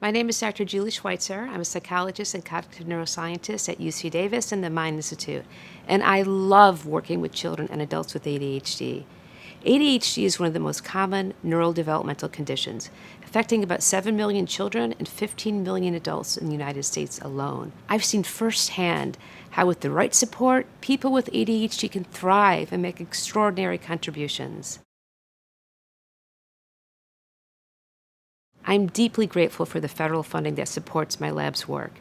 My name is Dr. Julie Schweitzer. I'm a psychologist and cognitive neuroscientist at UC Davis and the Mind Institute, and I love working with children and adults with ADHD. ADHD is one of the most common neurodevelopmental conditions, affecting about 7 million children and 15 million adults in the United States alone. I've seen firsthand how with the right support, people with ADHD can thrive and make extraordinary contributions. I'm deeply grateful for the federal funding that supports my lab's work.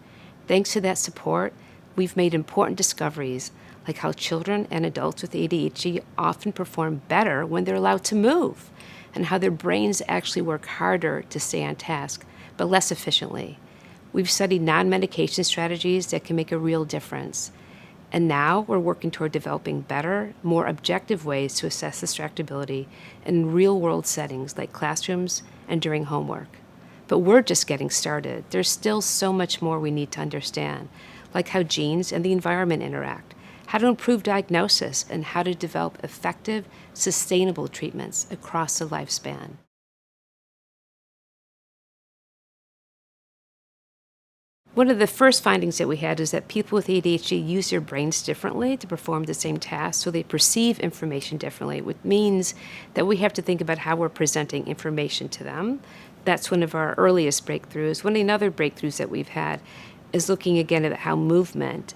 Thanks to that support, we've made important discoveries, like how children and adults with ADHD often perform better when they're allowed to move, and how their brains actually work harder to stay on task, but less efficiently. We've studied non-medication strategies that can make a real difference. And now we're working toward developing better, more objective ways to assess distractibility in real-world settings like classrooms and during homework. But we're just getting started. There's still so much more we need to understand, like how genes and the environment interact, how to improve diagnosis, and how to develop effective, sustainable treatments across the lifespan. One of the first findings that we had is that people with ADHD use their brains differently to perform the same task, so they perceive information differently, which means that we have to think about how we're presenting information to them. That's one of our earliest breakthroughs. One of the other breakthroughs that we've had is looking again at how movement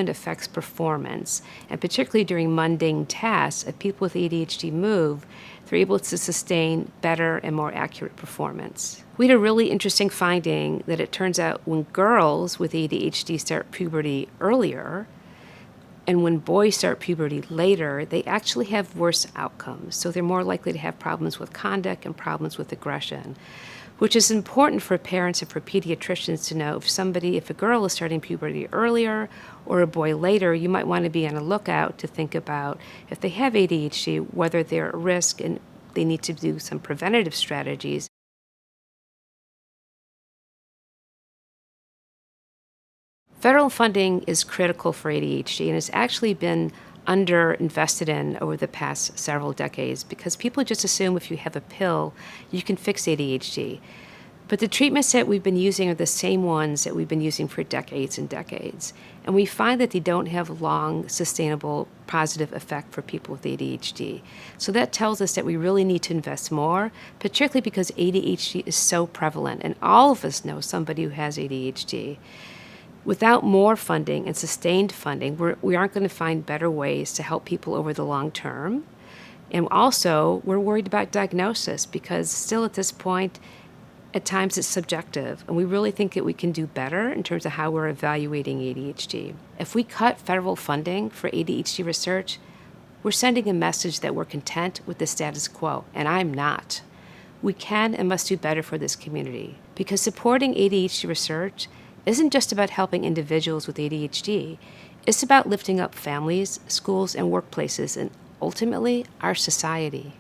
affects performance. And particularly during mundane tasks, if people with ADHD move, they're able to sustain better and more accurate performance. We had a really interesting finding that it turns out when girls with ADHD start puberty earlier, and when boys start puberty later, they actually have worse outcomes. So they're more likely to have problems with conduct and problems with aggression, which is important for parents and for pediatricians to know if a girl is starting puberty earlier or a boy later, you might want to be on a lookout to think about if they have ADHD, whether they're at risk and they need to do some preventative strategies. Federal funding is critical for ADHD and has actually been underinvested in over the past several decades because people just assume if you have a pill, you can fix ADHD. But the treatments that we've been using are the same ones that we've been using for decades and decades. And we find that they don't have long, sustainable, positive effect for people with ADHD. So that tells us that we really need to invest more, particularly because ADHD is so prevalent, and all of us know somebody who has ADHD. Without more funding and sustained funding, we aren't going to find better ways to help people over the long term. And also, we're worried about diagnosis because still at this point, at times it's subjective, and we really think that we can do better in terms of how we're evaluating ADHD. If we cut federal funding for ADHD research, we're sending a message that we're content with the status quo, and I'm not. We can and must do better for this community because supporting ADHD research isn't just about helping individuals with ADHD. It's about lifting up families, schools, and workplaces, and ultimately, our society.